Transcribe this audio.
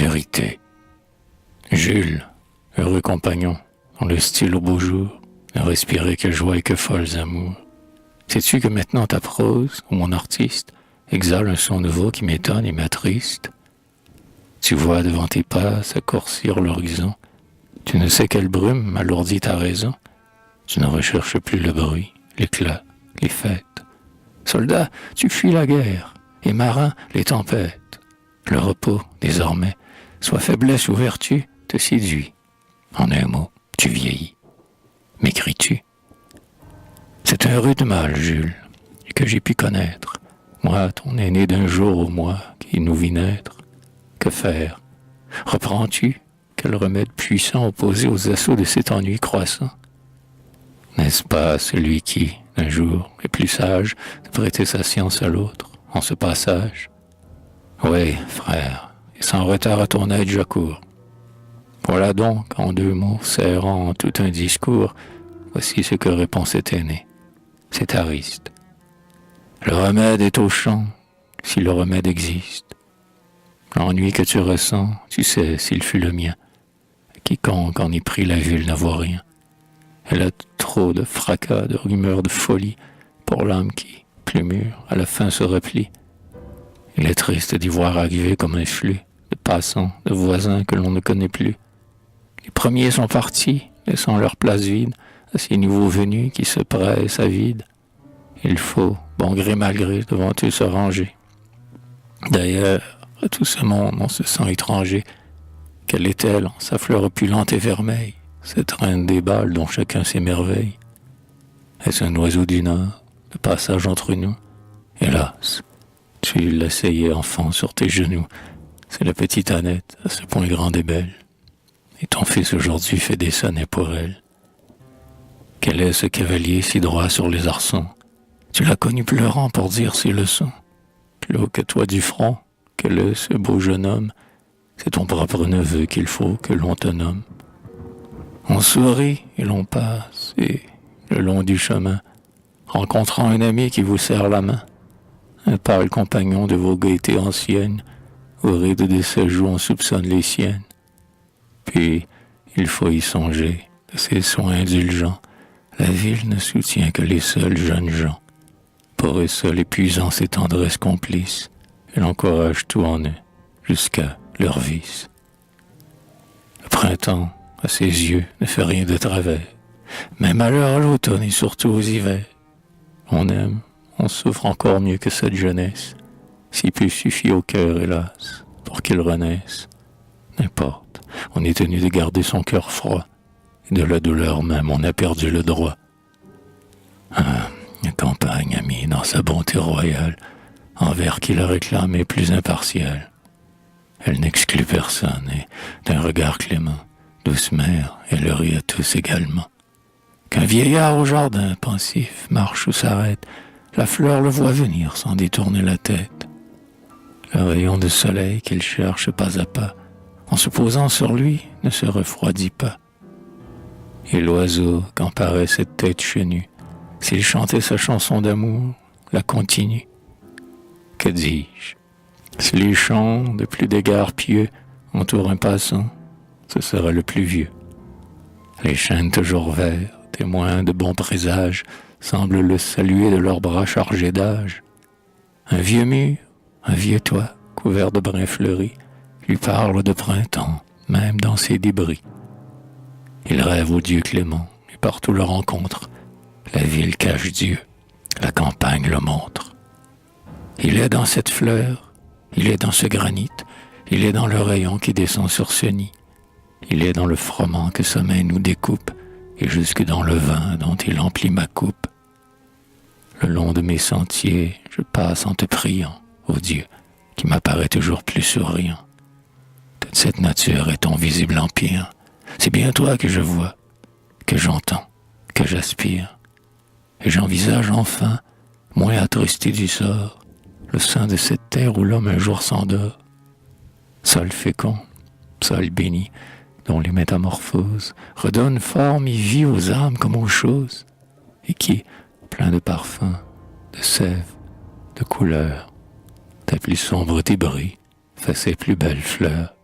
charité. Jules, heureux compagnon, dont le style au beau jour ne respirait que joie et que folles amours. Sais-tu que maintenant ta prose, ou mon artiste, exhale un son nouveau qui m'étonne et m'attriste? Tu vois devant tes pas s'accourcir l'horizon. Tu ne sais quelle brume alourdit ta raison. Tu ne recherches plus le bruit, l'éclat, les fêtes. Soldat, tu fuis la guerre, et marin, les tempêtes. Le repos, désormais, soit faiblesse ou vertu, te séduit. En un mot, tu vieillis. M'écris-tu? C'est un rude mal, Jules, que j'ai pu connaître. Moi, ton aîné d'un jour au mois, qui nous vit naître. Que faire? Reprends-tu? Quel remède puissant opposé aux assauts de cet ennui croissant? N'est-ce pas celui qui, un jour, est plus sage de prêter sa science à l'autre, en ce passage? Oui, frère, et sans retard à ton aide j'accours. Voilà donc, en deux mots, serrant en tout un discours, voici ce que répond cet aîné. C'est Ariste. Le remède est au champ, si le remède existe. L'ennui que tu ressens, tu sais s'il fut le mien. Quiconque en ait pris la ville ne voit rien. Elle a trop de fracas, de rumeurs, de folie, pour l'âme qui, plus mûre, à la fin se replie. Il est triste d'y voir arriver comme un flux de passants, de voisins que l'on ne connaît plus. Les premiers sont partis, laissant leur place vide à ces nouveaux venus qui se pressent à vide. Il faut, bon gré mal gré, devant eux se ranger. D'ailleurs, à tout ce monde, on se sent étranger. Quelle est-elle en sa fleur opulente et vermeille, cette reine des balles dont chacun s'émerveille? Est-ce un oiseau du Nord, de passage entre nous? Hélas, tu l'asseyais enfant sur tes genoux. C'est la petite Annette, à ce point grande et belle. Et ton fils aujourd'hui fait des sonnets pour elle. Quel est ce cavalier si droit sur les arçons? Tu l'as connu pleurant pour dire ses leçons. Plus haut que toi du front, quel est ce beau jeune homme? C'est ton propre neveu qu'il faut que l'on te nomme. On sourit et l'on passe, et le long du chemin, rencontrant un ami qui vous serre la main, un pâle compagnon de vos gaietés anciennes, au rides de ses joues on soupçonne les siennes. Puis, il faut y songer, de ses soins indulgents, la ville ne soutient que les seuls jeunes gens. Pour eux seuls épuisant ses tendresses complices, elle encourage tout en eux, jusqu'à leur vice. Le printemps, à ses yeux, ne fait rien de travers, mais malheur à l'automne et surtout aux hivers. On aime, on souffre encore mieux que cette jeunesse, si peu suffit au cœur, hélas, pour qu'il renaisse. N'importe, on est tenu de garder son cœur froid, et de la douleur même on a perdu le droit. Ah, la campagne a mis dans sa bonté royale, envers qui la réclame est plus impartiale. Elle n'exclut personne, et d'un regard clément, douce mère, elle rit à tous également. Qu'un vieillard au jardin, pensif, marche ou s'arrête, la fleur le voit venir sans détourner la tête. Le rayon de soleil qu'il cherche pas à pas, en se posant sur lui, ne se refroidit pas. Et l'oiseau, quand paraît cette tête chenue, s'il chantait sa chanson d'amour, la continue. Que dis-je? Si les chants de plus d'égards pieux entourent un passant, ce sera le plus vieux. Les chênes toujours verts, témoins de bons présages, semblent le saluer de leurs bras chargés d'âge. Un vieux mur, un vieux toit, couvert de brins fleuris, lui parle de printemps, même dans ses débris. Il rêve au Dieu clément, et partout le rencontre. La ville cache Dieu, la campagne le montre. Il est dans cette fleur, il est dans ce granit, il est dans le rayon qui descend sur ce nid. Il est dans le froment que sa main nous découpe, et jusque dans le vin dont il emplit ma coupe. Le long de mes sentiers, je passe en te priant, ô Dieu, qui m'apparaît toujours plus souriant. Toute cette nature est ton visible empire. C'est bien toi que je vois, que j'entends, que j'aspire. Et j'envisage enfin, moins attristé du sort, le sein de cette terre où l'homme un jour s'endort. Sol fécond, sol béni, dont les métamorphoses redonnent forme et vie aux âmes comme aux choses, et qui, plein de parfums, de sève, de couleurs, ta plus sombre débris fait ses plus belles fleurs.